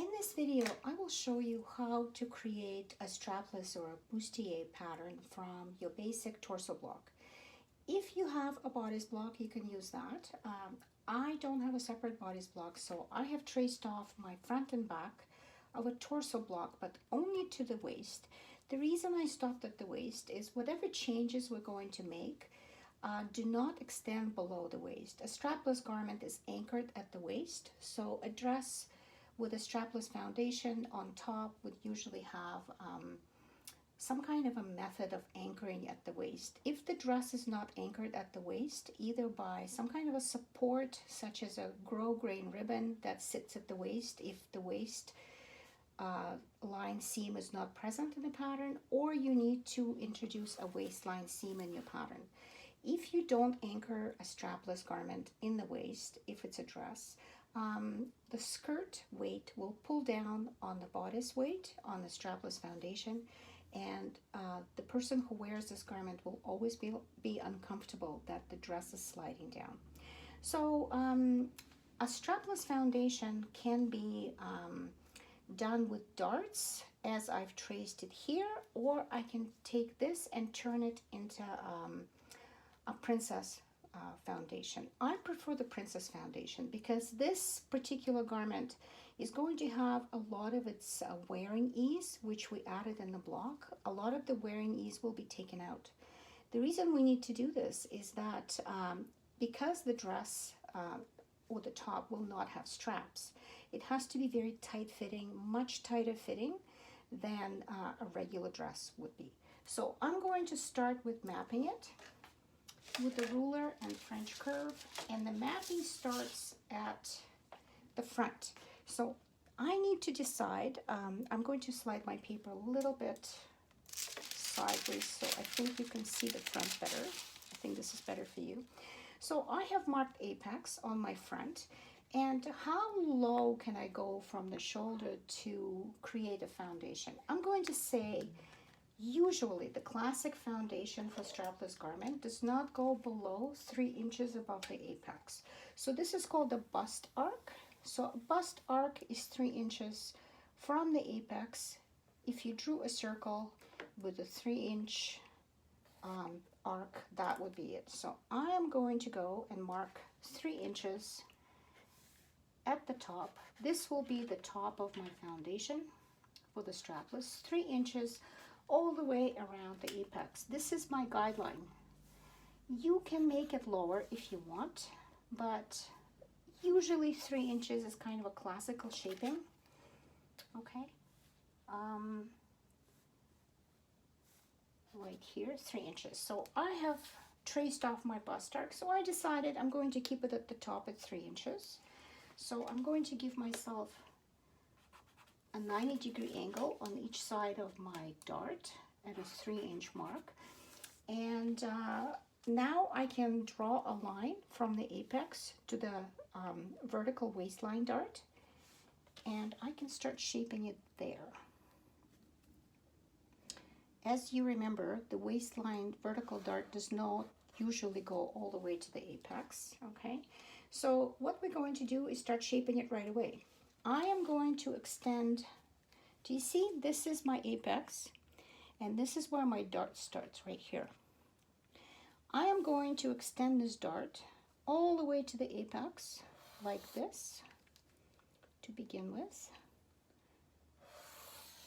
In this video, I will show you how to create a strapless or a bustier pattern from your basic torso block. If you have a bodice block, you can use that. I don't have a separate bodice block, so I have traced off my front and back of a torso block, but only to the waist. The reason I stopped at the waist is whatever changes we're going to make do not extend below the waist. A strapless garment is anchored at the waist, so a dress with a strapless foundation on top would usually have some kind of a method of anchoring at the waist. If the dress is not anchored at the waist, either by some kind of a support, such as a grosgrain ribbon that sits at the waist, if the waist line seam is not present in the pattern, or you need to introduce a waistline seam in your pattern. If you don't anchor a strapless garment in the waist, if it's a dress, the skirt weight will pull down on the bodice weight on the strapless foundation, and the person who wears this garment will always be uncomfortable that the dress is sliding down. So a strapless foundation can be done with darts, as I've traced it here, or I can take this and turn it into a princess foundation. I prefer the princess foundation because this particular garment is going to have a lot of its wearing ease, which we added in the block. A lot of the wearing ease will be taken out. The reason we need to do this is that because the dress or the top will not have straps, it has to be very tight fitting, much tighter fitting than a regular dress would be. So I'm going to start with mapping it with the ruler and French curve, and the mapping starts at the front. So I need to decide, I'm going to slide my paper a little bit sideways so I think you can see the front better. I think this is better for you. So I have marked apex on my front, and how low can I go from the shoulder to create a foundation? I'm going to say usually the classic foundation for strapless garment does not go below 3 inches above the apex. So this is called the bust arc. So a bust arc is 3 inches from the apex. If you drew a circle with a 3-inch arc, that would be it. So I am going to go and mark 3 inches at the top. This will be the top of my foundation for the strapless, 3 inches all the way around the apex. This is my guideline. You can make it lower if you want, but usually 3 inches is kind of a classical shaping. Okay, right here, 3 inches. So I have traced off my bust arc, so I decided I'm going to keep it at the top at 3 inches. So I'm going to give myself a 90-degree angle on each side of my dart at a 3-inch mark. And now I can draw a line from the apex to the vertical waistline dart, and I can start shaping it there. As you remember, the waistline vertical dart does not usually go all the way to the apex, okay? So what we're going to do is start shaping it right away. I am going to extend, do you see, this is my apex, and this is where my dart starts, right here. I am going to extend this dart all the way to the apex, like this, to begin with.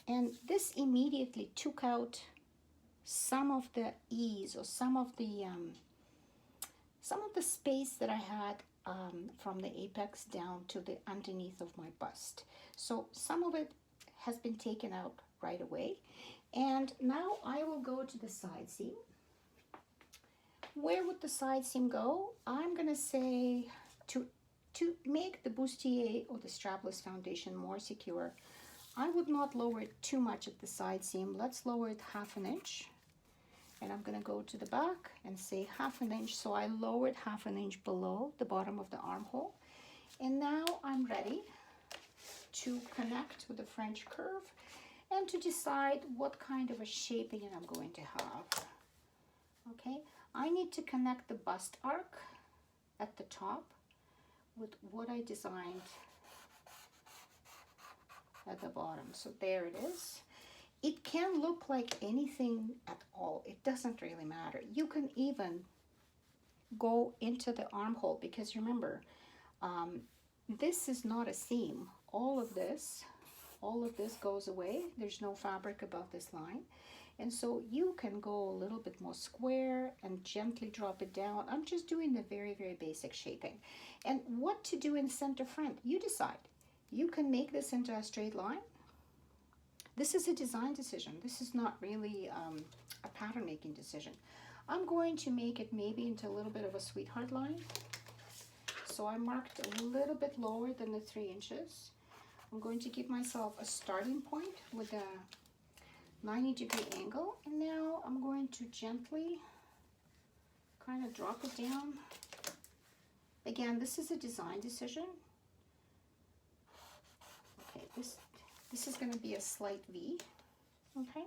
And this immediately took out some of the ease, or some of the space that I had from the apex down to the underneath of my bust. So some of it has been taken out right away. And now I will go to the side seam. Where would the side seam go? I'm gonna say to make the bustier or the strapless foundation more secure, I would not lower it too much at the side seam. Let's lower it 1/2 inch. And I'm going to go to the back and say 1/2 inch. So I lowered 1/2 inch below the bottom of the armhole. And now I'm ready to connect with the French curve and to decide what kind of a shaping I'm going to have. Okay, I need to connect the bust arc at the top with what I designed at the bottom. So there it is. It can look like anything at all. It doesn't really matter. You can even go into the armhole because remember, this is not a seam. All of this goes away. There's no fabric above this line. And so you can go a little bit more square and gently drop it down. I'm just doing the very, very basic shaping. And what to do in center front, you decide. You can make this into a straight line. This is a design decision. This is not really a pattern making decision. I'm going to make it maybe into a little bit of a sweetheart line. So I marked a little bit lower than the 3 inches. I'm going to give myself a starting point with a 90-degree angle. And now I'm going to gently kind of drop it down. Again, this is a design decision. Okay, this is going to be a slight V, okay?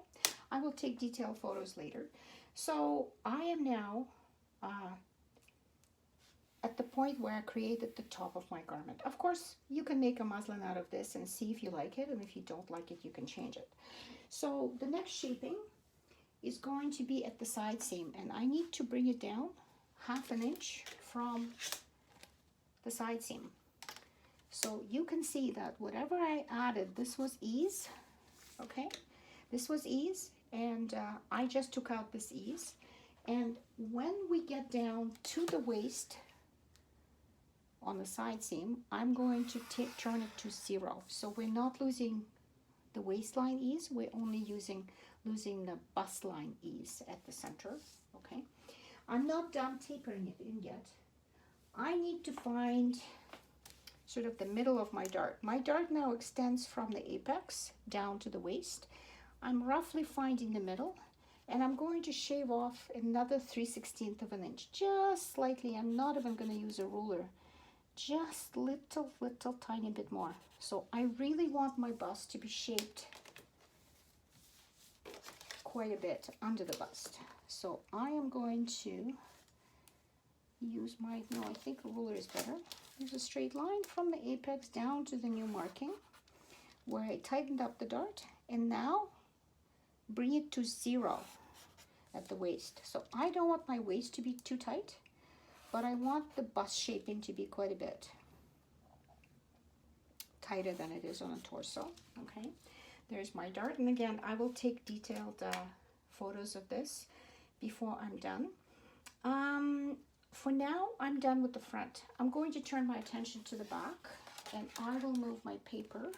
I will take detailed photos later. So I am now at the point where I created the top of my garment. Of course, you can make a muslin out of this and see if you like it, and if you don't like it, you can change it. So the next shaping is going to be at the side seam, and I need to bring it down 1/2 inch from the side seam. So you can see that whatever I added, this was ease, okay? This was ease, and I just took out this ease. And when we get down to the waist on the side seam, I'm going to turn it to 0. So we're not losing the waistline ease, we're only losing the bust line ease at the center, okay? I'm not done tapering it in yet. I need to find sort of the middle of my dart. My dart now extends from the apex down to the waist. I'm roughly finding the middle, and I'm going to shave off another 3/16 of an inch, just slightly. I'm not even going to use a ruler, just little tiny bit more. So I really want my bust to be shaped quite a bit under the bust. So I am going to use my, no, I think a ruler is better. Use a straight line from the apex down to the new marking where I tightened up the dart, and now bring it to 0 at the waist. So I don't want my waist to be too tight, but I want the bust shaping to be quite a bit tighter than it is on a torso, okay? There's my dart, and again, I will take detailed photos of this before I'm done. For now, I'm done with the front. I'm going to turn my attention to the back, and I will move my paper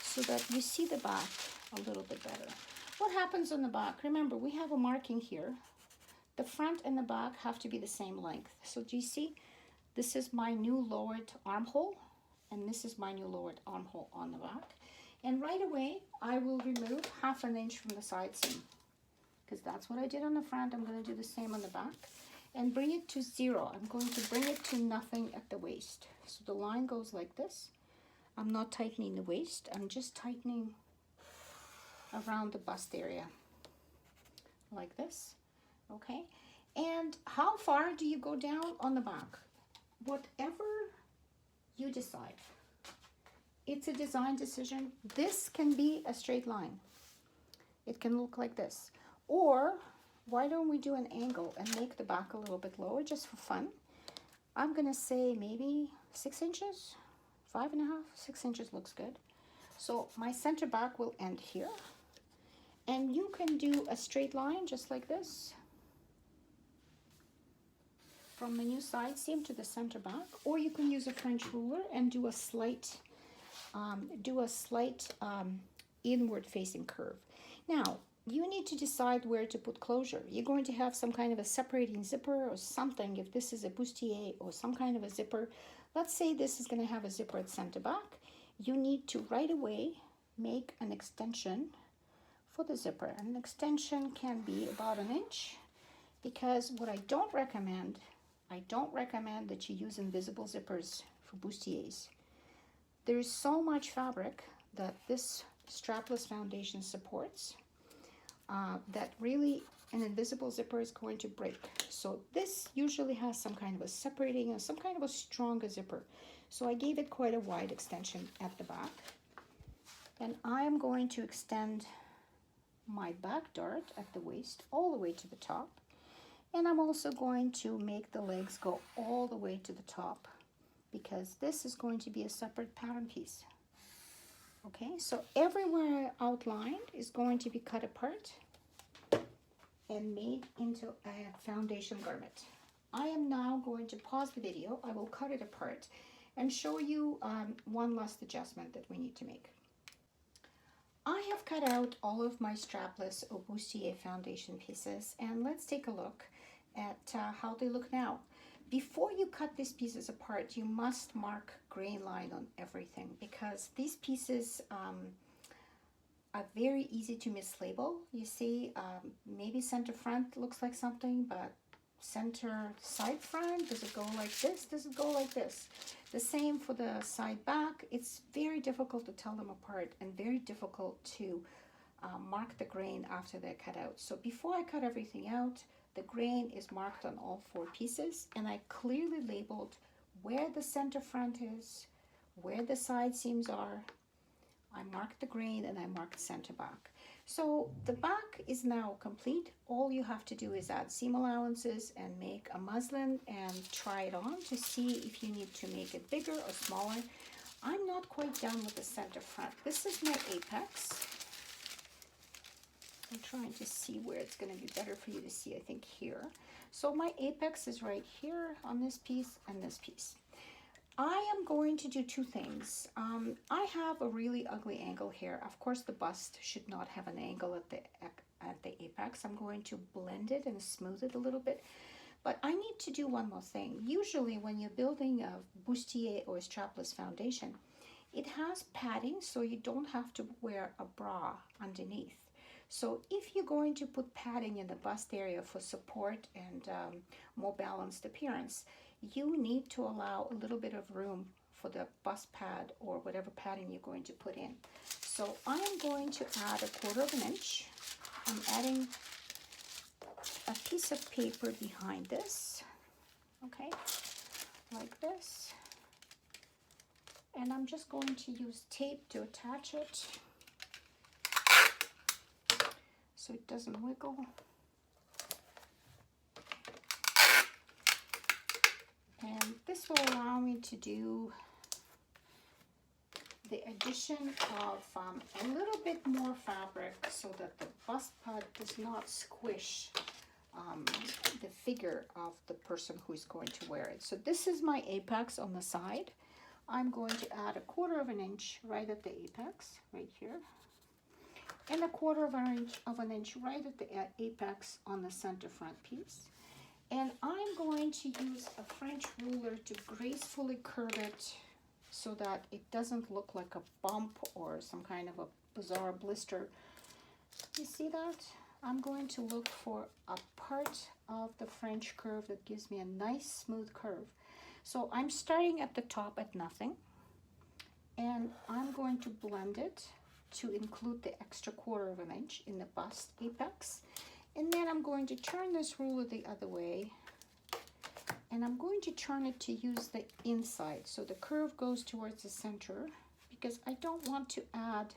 so that you see the back a little bit better. What happens on the back? Remember, we have a marking here. The front and the back have to be the same length. So do you see? This is my new lowered armhole, and this is my new lowered armhole on the back. And right away, I will remove 1/2 inch from the side seam, because that's what I did on the front. I'm going to do the same on the back. And bring it to 0. I'm going to bring it to nothing at the waist. So the line goes like this. I'm not tightening the waist. I'm just tightening around the bust area. Like this. Okay? And how far do you go down on the back? Whatever you decide. It's a design decision. This can be a straight line. It can look like this. Or why don't we do an angle and make the back a little bit lower just for fun? I'm going to say maybe 6 inches, 5.5, 6 inches looks good. So my center back will end here. And you can do a straight line just like this from the new side seam to the center back, or you can use a French ruler and do a slight inward facing curve. Now, you need to decide where to put closure. You're going to have some kind of a separating zipper or something. If this is a bustier or some kind of a zipper, let's say this is going to have a zipper at center back. You need to right away make an extension for the zipper. An extension can be about 1 inch, because what I don't recommend that you use invisible zippers for bustiers. There's so much fabric that this strapless foundation supports that really an invisible zipper is going to break. So this usually has some kind of a separating and some kind of a stronger zipper. So I gave it quite a wide extension at the back. And I am going to extend my back dart at the waist all the way to the top. And I'm also going to make the legs go all the way to the top because this is going to be a separate pattern piece. Okay, so everywhere I outlined is going to be cut apart and made into a foundation garment. I am now going to pause the video. I will cut it apart and show you one last adjustment that we need to make. I have cut out all of my strapless or bustier foundation pieces, and let's take a look at how they look now. Before you cut these pieces apart, you must mark grain line on everything because these pieces are very easy to mislabel. You see, maybe center front looks like something, but center side front, does it go like this? Does it go like this? The same for the side back. It's very difficult to tell them apart and very difficult to mark the grain after they're cut out. So before I cut everything out, the grain is marked on all 4 pieces, and I clearly labeled where the center front is, where the side seams are. I marked the grain and I marked center back. So the back is now complete. All you have to do is add seam allowances and make a muslin and try it on to see if you need to make it bigger or smaller. I'm not quite done with the center front. This is my apex. I'm trying to see where it's going to be better for you to see, I think here. So my apex is right here on this piece and this piece. I am going to do 2 things. I have a really ugly angle here. Of course, the bust should not have an angle at the apex. I'm going to blend it and smooth it a little bit. But I need to do one more thing. Usually when you're building a bustier or a strapless foundation, it has padding so you don't have to wear a bra underneath. So if you're going to put padding in the bust area for support and more balanced appearance, you need to allow a little bit of room for the bust pad or whatever padding you're going to put in. So I am going to add 1/4 inch. I'm adding a piece of paper behind this, okay, like this. And I'm just going to use tape to attach it so it doesn't wiggle. And this will allow me to do the addition of a little bit more fabric so that the bust pad does not squish the figure of the person who is going to wear it. So this is my apex on the side. I'm going to add 1/4 inch right at the apex, right here. And 1/4 inch right at the apex on the center front piece. And I'm going to use a French ruler to gracefully curve it so that it doesn't look like a bump or some kind of a bizarre blister. You see that? I'm going to look for a part of the French curve that gives me a nice smooth curve. So I'm starting at the top at nothing, and I'm going to blend it to include the extra 1/4 inch in the bust apex. And then I'm going to turn this ruler the other way, and I'm going to turn it to use the inside so the curve goes towards the center, because I don't want to add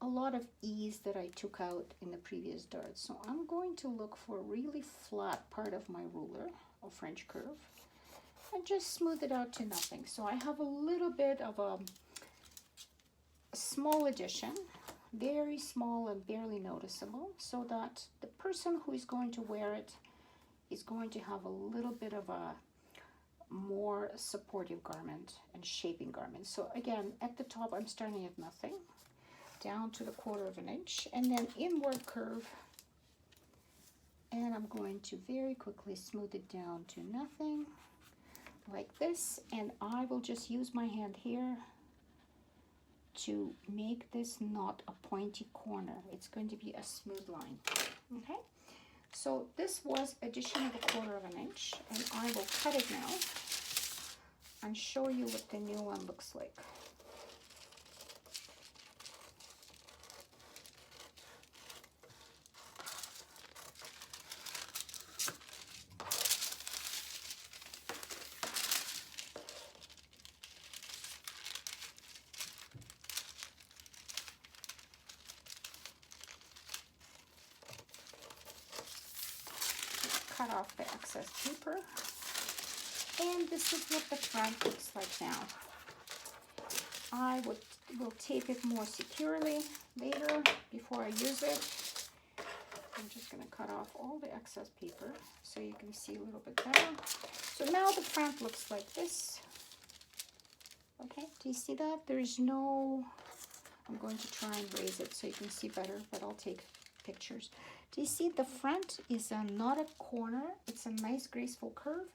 a lot of ease that I took out in the previous dart. So I'm going to look for a really flat part of my ruler, a French curve, and just smooth it out to nothing. So I have a little bit of a small addition, very small and barely noticeable, so that the person who is going to wear it is going to have a little bit of a more supportive garment and shaping garment. So again, at the top I'm starting at nothing, down to the 1/4 inch, and then inward curve, and I'm going to very quickly smooth it down to nothing like this. And I will just use my hand here to make this not a pointy corner. It's going to be a smooth line. Okay, so this was addition of 1/4 inch, and I will cut it now and show you what the new one looks like. cut off the excess paper. And this is what the front looks like now. I will tape it more securely later before I use it. I'm just going to cut off all the excess paper so you can see a little bit better. So now the front looks like this. Okay, do you see that? There's no, I'm going to try and raise it so you can see better, but I'll take pictures. Do you see the front is not a corner? It's a nice graceful curve.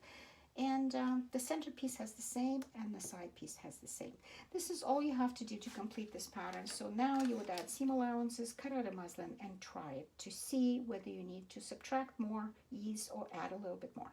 And the centerpiece has the same, and the side piece has the same. This is all you have to do to complete this pattern. So now you would add seam allowances, cut out a muslin, and try it to see whether you need to subtract more, ease, or add a little bit more.